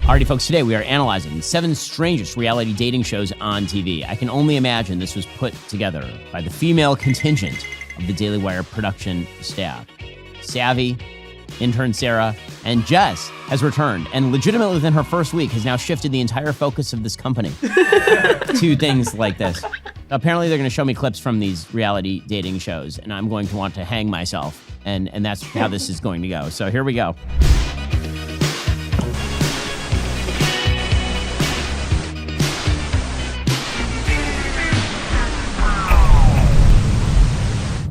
Alrighty, folks, today we are analyzing the 7 strangest reality dating shows on TV. I can only imagine this was put together by the female contingent of the Daily Wire production staff. Savvy, intern Sarah, and Jess has returned, and legitimately within her first week has now shifted the entire focus of this company to things like this. Apparently they're going to show me clips from these reality dating shows, and I'm going to want to hang myself, and that's how this is going to go. So here we go.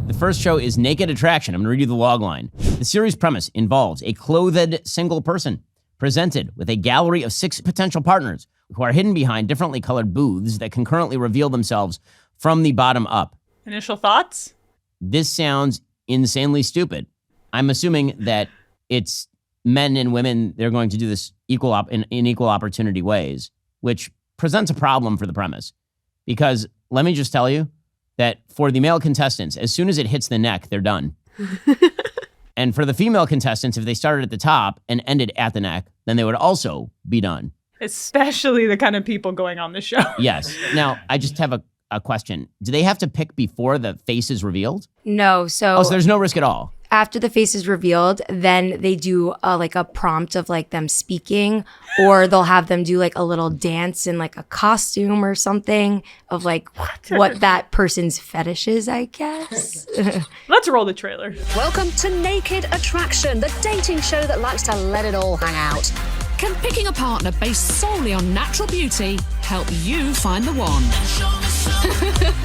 The first show is Naked Attraction. I'm going to read you the log line. The series premise involves a clothed single person presented with a gallery of 6 potential partners who are hidden behind differently colored booths that concurrently reveal themselves from the bottom up. Initial thoughts? This sounds insanely stupid. I'm assuming that it's men and women, they're going to do this in equal opportunity ways, which presents a problem for the premise. Because let me just tell you, that for the male contestants, as soon as it hits the neck, they're done. And for the female contestants, if they started at the top and ended at the neck, then they would also be done. Especially the kind of people going on the show. Yes. Now, I just have a question. Do they have to pick before the face is revealed? No. So there's no risk at all. After the face is revealed, then they do a prompt of them speaking, or they'll have them do a little dance in a costume or something of what that person's fetish is, I guess. Let's roll the trailer. Welcome to Naked Attraction, the dating show that likes to let it all hang out. Can picking a partner based solely on natural beauty help you find the one?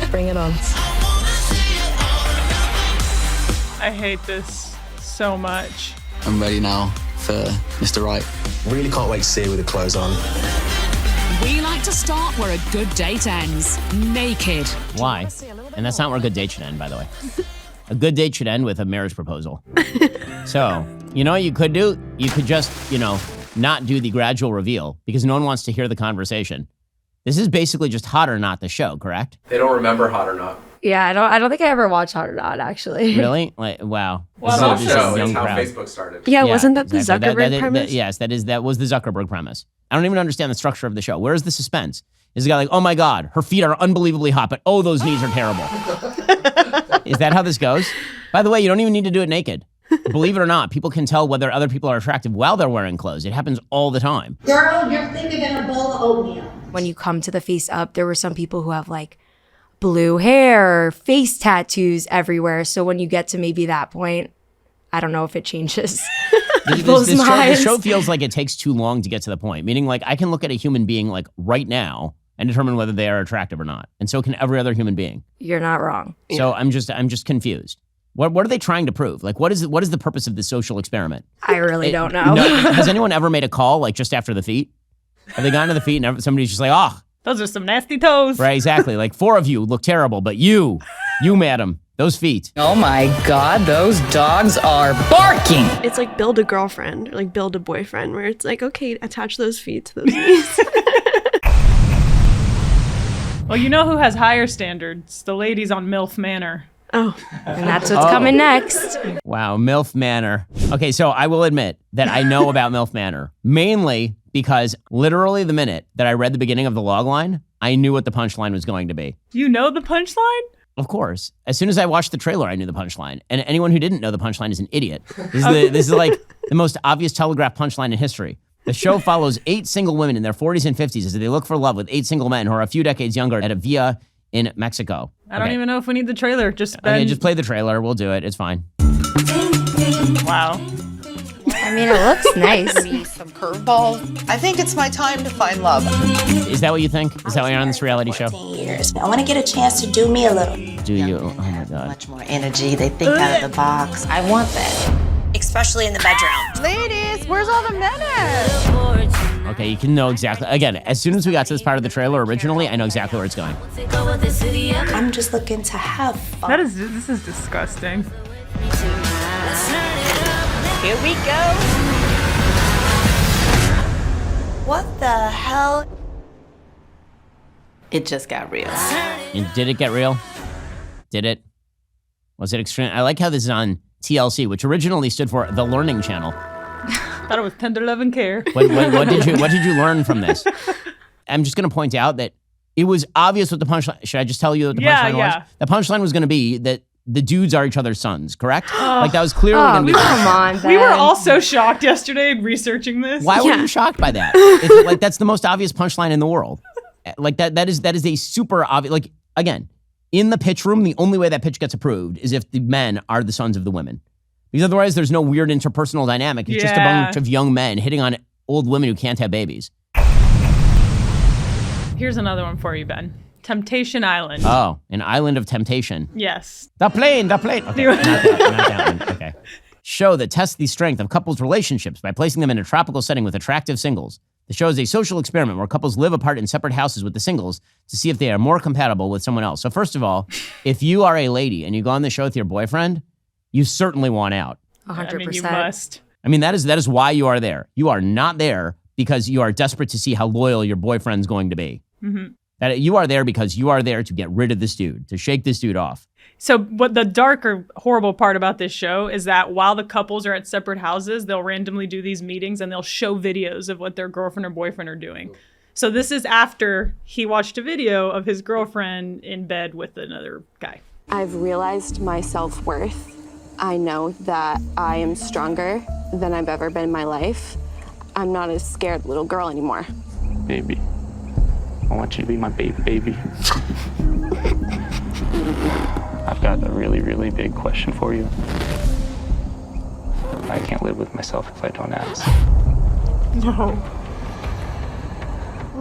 Bring it on. I hate this so much. I'm ready now for Mr. Right. Really can't wait to see you with the clothes on. We like to start where a good date ends, naked. Why? And that's not where a good date should end, by the way. A good date should end with a marriage proposal. So, you know what you could do? You could just, not do the gradual reveal because no one wants to hear the conversation. This is basically just Hot or Not, the show, correct? They don't remember Hot or Not. Yeah, I don't think I ever watched Hot or Not, actually. Really? Wow. Well, this show is how Facebook started. Yeah, wasn't that the exactly. Zuckerberg premise? Yes, that was the Zuckerberg premise. I don't even understand the structure of the show. Where is the suspense? Is the guy like, oh my God, her feet are unbelievably hot, but oh, those knees are terrible. Is that how this goes? By the way, you don't even need to do it naked. Believe it or not, people can tell whether other people are attractive while they're wearing clothes. It happens all the time. Girl, you're thinking in a bowl of oatmeal. When you come to the face up, there were some people who have blue hair, face tattoos everywhere. So when you get to maybe that point, I don't know if it changes people's minds. This show feels like it takes too long to get to the point. Meaning I can look at a human being right now and determine whether they are attractive or not. And so can every other human being. You're not wrong. So I'm just confused. What are they trying to prove? What is the purpose of this social experiment? I really don't know. Has anyone ever made a call just after the feet? Have they gone to the feet and somebody's just those are some nasty toes. Right, exactly. 4 of you look terrible, but you madam, those feet. Oh my God, those dogs are barking. It's like build a girlfriend or build a boyfriend where it's okay, attach those feet to those knees. Well, you know who has higher standards? The ladies on Milf Manor. Oh. And that's what's coming next. Wow, Milf Manor. Okay, so I will admit that I know about Milf Manor, mainly because literally the minute that I read the beginning of the log line, I knew what the punchline was going to be. You know the punchline? Of course. As soon as I watched the trailer, I knew the punchline. And anyone who didn't know the punchline is an idiot. This is the most obvious telegraph punchline in history. The show follows 8 single women in their 40s and 50s as they look for love with 8 single men who are a few decades younger at a villa in Mexico. I don't even know if we need the trailer. Just play the trailer. We'll do it. It's fine. Wow. I mean, it looks nice. Me some curveballs. I think it's my time to find love. Is that what you think? Is that why you're on this reality show? Years. I want to get a chance to do me a little. Do you? Oh my God. Much more energy. They think out of the box. I want that. Especially in the bedroom. Ladies, where's all the men at? Okay, you can know exactly. Again, as soon as we got to this part of the trailer originally, I know exactly where it's going. I'm just looking to have fun. This is disgusting. Here we go. What the hell? It just got real. And did it get real? Did it? Was it extreme? I like how this is on TLC, which originally stood for The Learning Channel. Thought it was tender love and care. What did you learn from this? I'm just going to point out that it was obvious what the punchline. Should I just tell you what the punchline was? The punchline was going to be that the dudes are each other's sons, correct? Like that was clearly going to be. Come on, Ben. We were all so shocked yesterday researching this. Why were you shocked by that? It's, like that's the most obvious punchline in the world. Like that is a super obvious. Like again, in the pitch room, the only way that pitch gets approved is if the men are the sons of the women, because otherwise there's no weird interpersonal dynamic. It's just a bunch of young men hitting on old women who can't have babies. Here's another one for you, Ben. Temptation Island. Oh, an island of temptation. Yes. The plane. Okay, not that one. Okay. Show that tests the strength of couples' relationships by placing them in a tropical setting with attractive singles. The show is a social experiment where couples live apart in separate houses with the singles to see if they are more compatible with someone else. So first of all, if you are a lady and you go on the show with your boyfriend, you certainly want out. 100%. I mean, you must. I mean, that is why you are there. You are not there because you are desperate to see how loyal your boyfriend's going to be. Mm-hmm. That you are there because you are there to get rid of this dude, to shake this dude off. So what the dark or horrible part about this show is that while the couples are at separate houses, they'll randomly do these meetings and they'll show videos of what their girlfriend or boyfriend are doing. So this is after he watched a video of his girlfriend in bed with another guy. I've realized my self-worth. I know that I am stronger than I've ever been in my life. I'm not a scared little girl anymore. Baby, I want you to be my baby. I've got a really, really big question for you. I can't live with myself if I don't ask. No.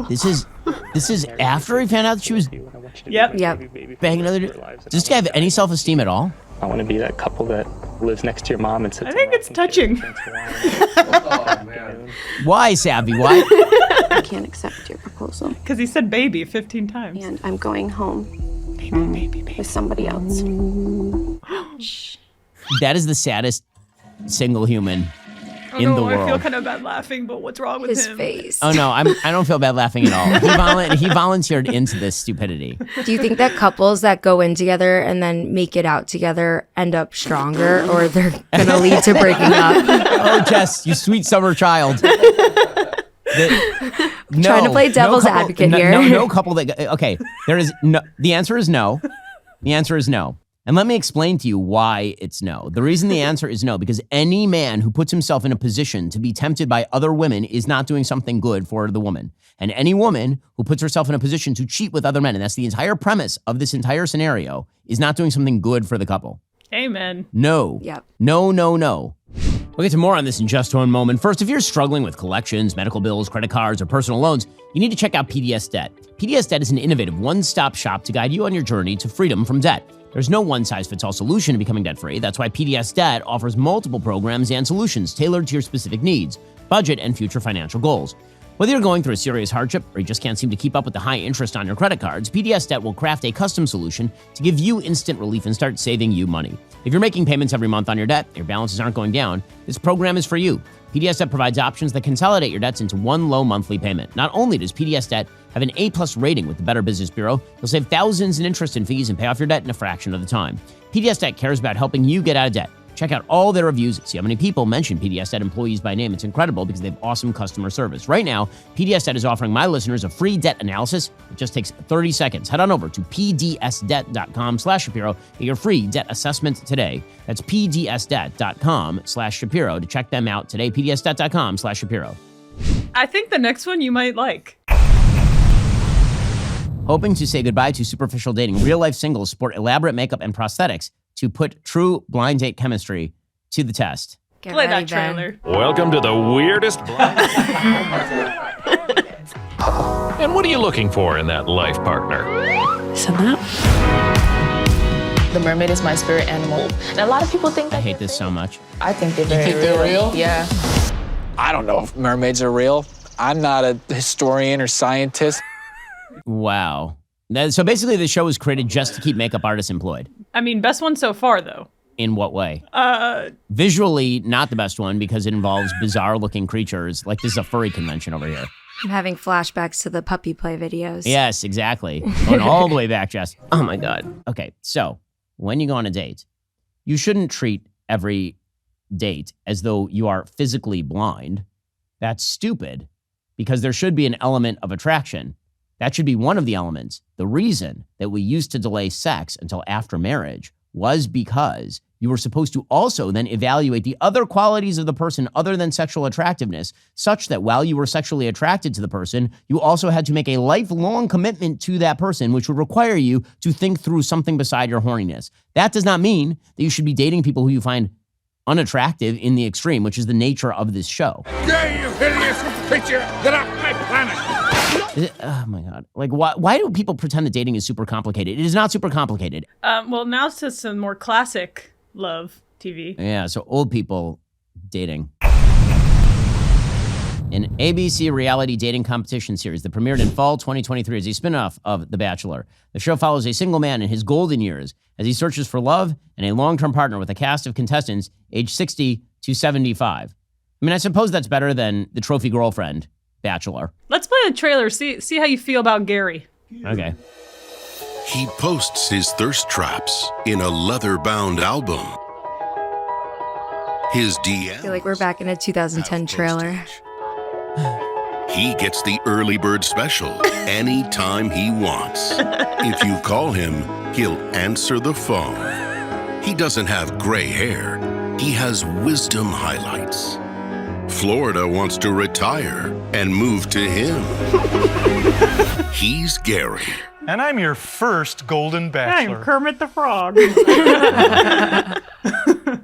This is after he found out that she was Yep. banging another dude. Does this guy have any self-esteem at all? I want to be that couple that lives next to your mom and sits. I think it's touching. Oh, man. Why, Savvy? Why? I can't accept your proposal. Because he said baby 15 times. And I'm going home with somebody else. That is the saddest single human in the world. I feel kind of bad laughing, but what's wrong with His him? face. Oh no, I don't feel bad laughing at all. He volunteered into this stupidity. Do you think that couples that go in together and then make it out together end up stronger, or they're gonna lead to breaking up? Oh, Jess, you sweet summer child. Trying to play devil's advocate here. No couple that. Okay, there is no. The answer is no. The answer is no. And let me explain to you why it's no. The reason the answer is no, because any man who puts himself in a position to be tempted by other women is not doing something good for the woman. And any woman who puts herself in a position to cheat with other men, and that's the entire premise of this entire scenario, is not doing something good for the couple. Amen. Yep. No. We'll get to more on this in just one moment. First, if you're struggling with collections, medical bills, credit cards, or personal loans, you need to check out PDS Debt. PDS Debt is an innovative one-stop shop to guide you on your journey to freedom from debt. There's no one-size-fits-all solution to becoming debt-free. That's why PDS Debt offers multiple programs and solutions tailored to your specific needs, budget, and future financial goals. Whether you're going through a serious hardship or you just can't seem to keep up with the high interest on your credit cards, PDS Debt will craft a custom solution to give you instant relief and start saving you money. If you're making payments every month on your debt, your balances aren't going down, this program is for you. PDS Debt provides options that consolidate your debts into one low monthly payment. Not only does PDS Debt have an A+ rating with the Better Business Bureau, you'll save thousands in interest and fees and pay off your debt in a fraction of the time. PDS Debt cares about helping you get out of debt. Check out all their reviews. See how many people mention PDS Debt employees by name. It's incredible because they have awesome customer service. Right now, PDS Debt is offering my listeners a free debt analysis. It just takes 30 seconds. Head on over to pdsdebt.com/Shapiro. Get your free debt assessment today. That's pdsdebt.com/Shapiro to check them out today. pdsdebt.com/Shapiro. I think the next one you might like. Hoping to say goodbye to superficial dating, real-life singles sport elaborate makeup and prosthetics to put true blind date chemistry to the test. Play that trailer. Welcome to the weirdest blind. And what are you looking for in that life partner? The mermaid is my spirit animal. And a lot of people think that I hate this so much. I think they're You very think they're real? Yeah. I don't know if mermaids are real. I'm not a historian or scientist. Wow. So basically the show was created just to keep makeup artists employed. I mean, best one so far, though. In what way? Visually, not the best one because it involves bizarre-looking creatures. Like this is a furry convention over here. I'm having flashbacks to the puppy play videos. Yes, exactly. Going all the way back, Jess. Oh my God. Okay, so when you go on a date, you shouldn't treat every date as though you are physically blind, that's stupid because there should be an element of attraction. That should be one of the elements. The reason that we used to delay sex until after marriage was because you were supposed to also then evaluate the other qualities of the person other than sexual attractiveness, such that while you were sexually attracted to the person, you also had to make a lifelong commitment to that person, which would require you to think through something beside your horniness. That does not mean that you should be dating people who you find unattractive in the extreme, which is the nature of this show. Get you hideous creature! Get off my planet! Oh my God. Like, why do people pretend that dating is super complicated? It is not super complicated. Well, now to some more classic love TV. Yeah, so old people dating. An ABC reality dating competition series that premiered in fall 2023 is a spin-off of The Bachelor. The show follows a single man in his golden years as he searches for love and a long-term partner with a cast of contestants aged 60 to 75. I mean, I suppose that's better than the trophy girlfriend, Bachelor. Let's play a trailer, see how you feel about Gary. Okay. He posts his thirst traps in a leather-bound album. His DM. I feel like we're back in a 2010 trailer. He gets the early bird special anytime he wants. If you call him, he'll answer the phone. He doesn't have gray hair. He has wisdom highlights. Florida wants to retire and move to him. He's Gary. And I'm your first Golden Bachelor. I'm Kermit the Frog.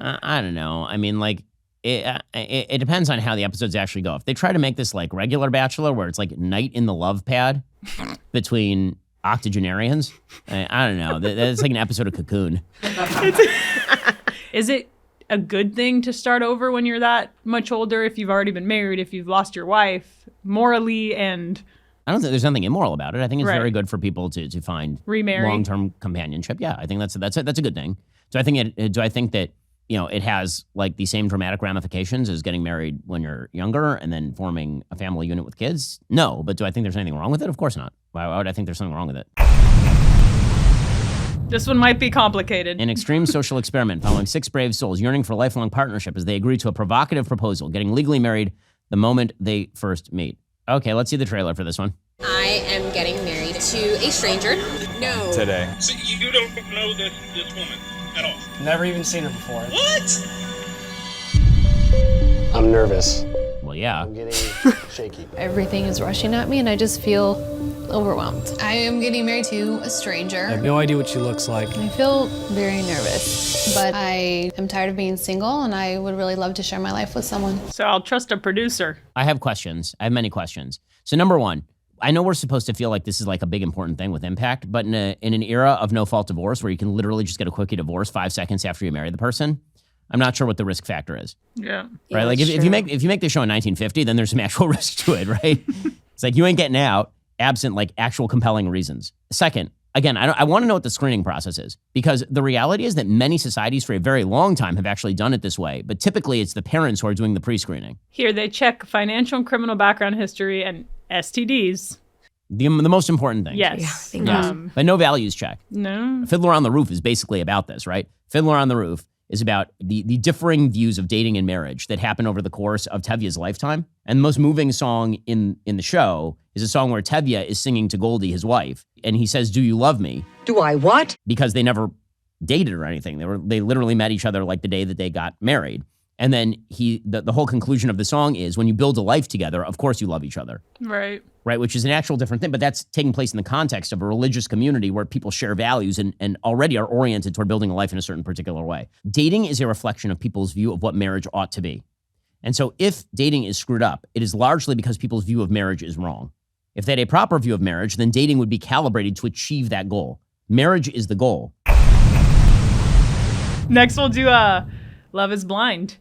I don't know. I mean, like, it depends on how the episodes actually go. If they try to make this like regular Bachelor, where it's like night in the love pad between octogenarians, I don't know. That's like an episode of Cocoon. Is it a good thing to start over when you're that much older, if you've already been married, if you've lost your wife, morally and... I don't think there's nothing immoral about it. I think it's Right. very good for people to find Remarry. long-term companionship. Yeah, I think that's a good thing. Do I think that it has like the same dramatic ramifications as getting married when you're younger and then forming a family unit with kids? No, but do I think there's anything wrong with it? Of course not. Why would I think there's something wrong with it? This one might be complicated. An extreme social experiment following 6 brave souls yearning for lifelong partnership as they agree to a provocative proposal, getting legally married the moment they first meet. Okay, let's see the trailer for this one. I am getting married to a stranger. No. Today. So you don't know this woman at all? Never even seen her before. What? I'm nervous. Well, yeah. I'm getting shaky. Everything is rushing at me and I just feel overwhelmed. I am getting married to a stranger. I have no idea what she looks like. I feel very nervous, but I am tired of being single and I would really love to share my life with someone. So I'll trust a producer. I have questions. I have many questions. So number one, I know we're supposed to feel like this is like a big important thing with impact, but in an era of no-fault divorce where you can literally just get a quickie divorce 5 seconds after you marry the person, I'm not sure what the risk factor is. Yeah. Right? Like if you make the show in 1950, then there's some actual risk to it, right? It's like you ain't getting out absent like actual compelling reasons. Second, again, I want to know what the screening process is, because the reality is that many societies for a very long time have actually done it this way, but typically it's the parents who are doing the pre-screening. Here, they check financial and criminal background history and STDs. The most important thing. Yes. Yes. But no values check. No. Fiddler on the Roof is basically about this, right? Fiddler on the Roof is about the differing views of dating and marriage that happen over the course of Tevye's lifetime. And the most moving song in the show is a song where Tevye is singing to Goldie, his wife, and he says, "Do you love me?" Do I what? Because they never dated or anything. They literally met each other like the day that they got married. And then the whole conclusion of the song is, when you build a life together, of course you love each other. Right. Right, which is an actual different thing, but that's taking place in the context of a religious community where people share values and already are oriented toward building a life in a certain particular way. Dating is a reflection of people's view of what marriage ought to be. And so if dating is screwed up, it is largely because people's view of marriage is wrong. If they had a proper view of marriage, then dating would be calibrated to achieve that goal. Marriage is the goal. Next we'll do Love is Blind.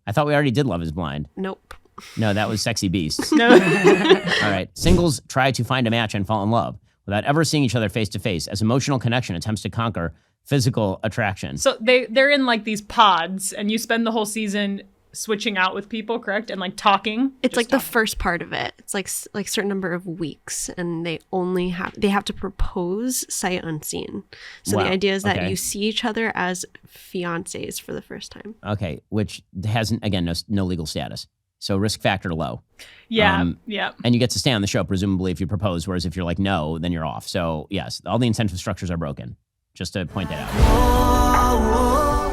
I thought we already did Love is Blind. Nope. No, that was Sexy Beasts. No. All right. Singles try to find a match and fall in love without ever seeing each other face to face as emotional connection attempts to conquer physical attraction. So they're in like these pods, and you spend the whole season switching out with people, correct? And like talking. It's like the first part of it. It's like certain number of weeks, and they have to propose sight unseen. So the idea is that you see each other as fiancés for the first time. Okay, which hasn't, again, no legal status. So risk factor low. Yeah, yeah. And you get to stay on the show, presumably, if you propose, whereas if you're like, no, then you're off. So yes, all the incentive structures are broken, just to point that out.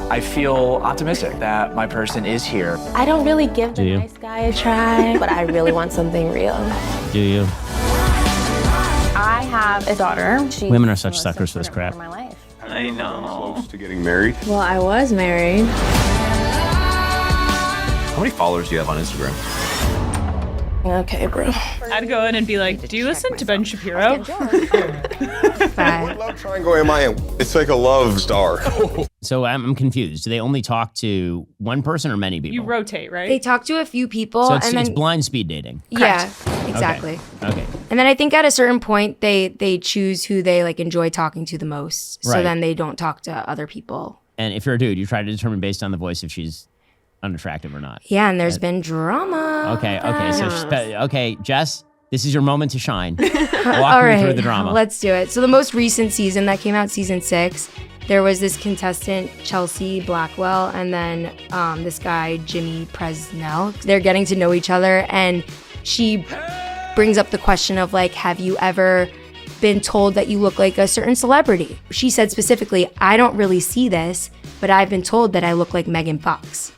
I feel optimistic that my person is here. I don't really give the nice guy a try, but I really want something real. Do you? I have a daughter. Women are such suckers for this crap. I know. Close to getting married? Well, I was married. How many followers do you have on Instagram? Okay, bro. I'd go in and be like, do you listen to Ben Shapiro? Love triangle am I in? It's like a love star. So I'm confused. Do they only talk to one person or many people? You rotate, right? They talk to a few people. So it's, and then, it's blind speed dating. Yeah, exactly. Okay. And then I think at a certain point, they choose who they like enjoy talking to the most. So Right. then they don't talk to other people. And if you're a dude, you try to determine based on the voice if she's unattractive or not. Yeah, and there's been drama. Okay. So Jess, this is your moment to shine. Walk All me right, through the drama. let's do it. So the most recent season that came out, season 6, there was this contestant, Chelsea Blackwell, and then this guy, Jimmy Presnell. They're getting to know each other, and she brings up the question of like, have you ever been told that you look like a certain celebrity? She said specifically, I don't really see this, but I've been told that I look like Megan Fox.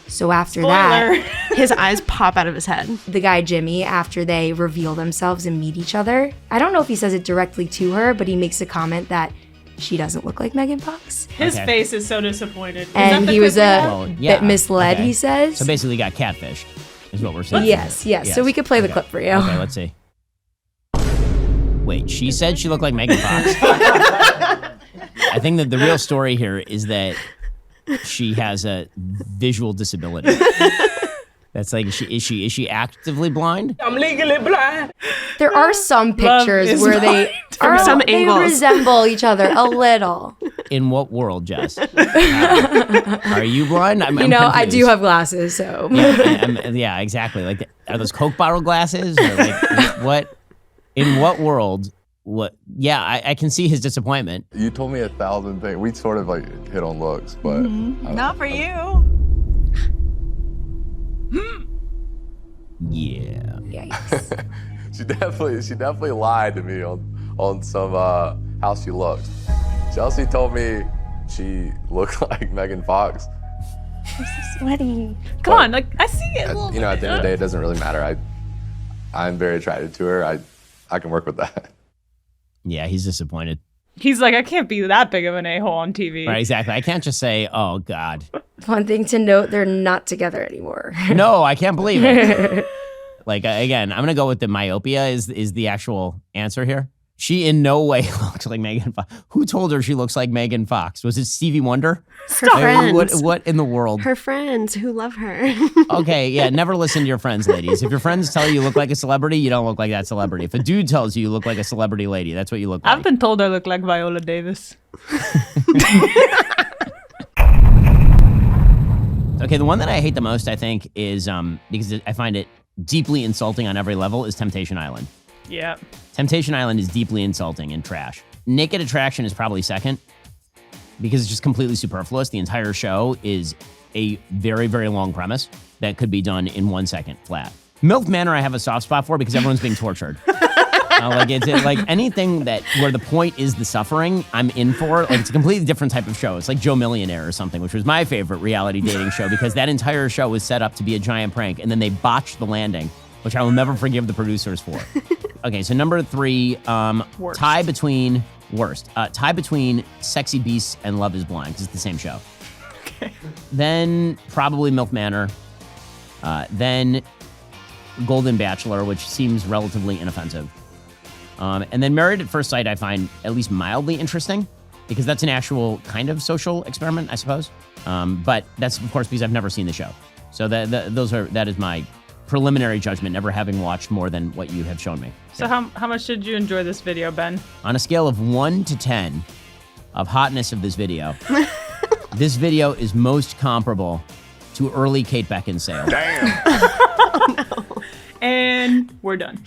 So after that, his eyes pop out of his head. The guy Jimmy, after they reveal themselves and meet each other, I don't know if he says it directly to her, but he makes a comment that she doesn't look like Megan Fox. His face is so disappointed. And he was a bit misled, he says. So basically got catfished, is what we're saying. Yes. So we could play the clip for you. Okay, let's see. Wait, she said she looked like Megan Fox. I think that the real story here is that she has a visual disability. That's like, is she actively blind? I'm legally blind. There are some pictures where they resemble each other a little. In what world, Jess? Are you blind? I'm I confused. do have glasses, so. Yeah, exactly. Like, are those Coke bottle glasses? Or like, what? In what world? What? Yeah, I can see his disappointment. You told me 1,000 things. We sort of like hit on looks, but Not for you. Yeah. Yikes. she definitely lied to me on some how she looked. Chelsea told me she looked like Megan Fox. I'm so sweaty. Come on, like I see it. At the end of the day, it doesn't really matter. I'm very attracted to her. I can work with that. Yeah, he's disappointed. He's like, I can't be that big of an a-hole on TV. Right, exactly. I can't just say, oh, God. One thing to note, they're not together anymore. No, I can't believe it. Like, again, I'm going to go with the myopia is the actual answer here. She in no way looks like Megan Fox. Who told her she looks like Megan Fox? Was it Stevie Wonder? Her friends. What in the world? Her friends who love her. Okay, yeah, never listen to your friends, ladies. If your friends tell you look like a celebrity, you don't look like that celebrity. If a dude tells you look like a celebrity lady, that's what you look like. I've been told I look like Viola Davis. Okay, the one that I hate the most, I think, is because I find it deeply insulting on every level, is Temptation Island. Yeah. Temptation Island is deeply insulting and trash. Naked Attraction is probably second because it's just completely superfluous. The entire show is a very, very long premise that could be done in 1 second flat. Milf Manor I have a soft spot for because everyone's being tortured. Like anything that where the point is the suffering, I'm in for. Like it's a completely different type of show. It's like Joe Millionaire or something, which was my favorite reality dating show because that entire show was set up to be a giant prank and then they botched the landing, which I will never forgive the producers for. Okay, so number 3, tie between Sexy Beasts and Love is Blind, because it's the same show. Okay. Then probably Milf Manor. Then Golden Bachelor, which seems relatively inoffensive. And then Married at First Sight I find at least mildly interesting, because that's an actual kind of social experiment, I suppose. But that's, of course, because I've never seen the show. So that is my preliminary judgment, never having watched more than what you have shown me. So how much did you enjoy this video, Ben? On a scale of 1 to 10 of hotness of this video, this video is most comparable to early Kate Beckinsale. Damn. And we're done.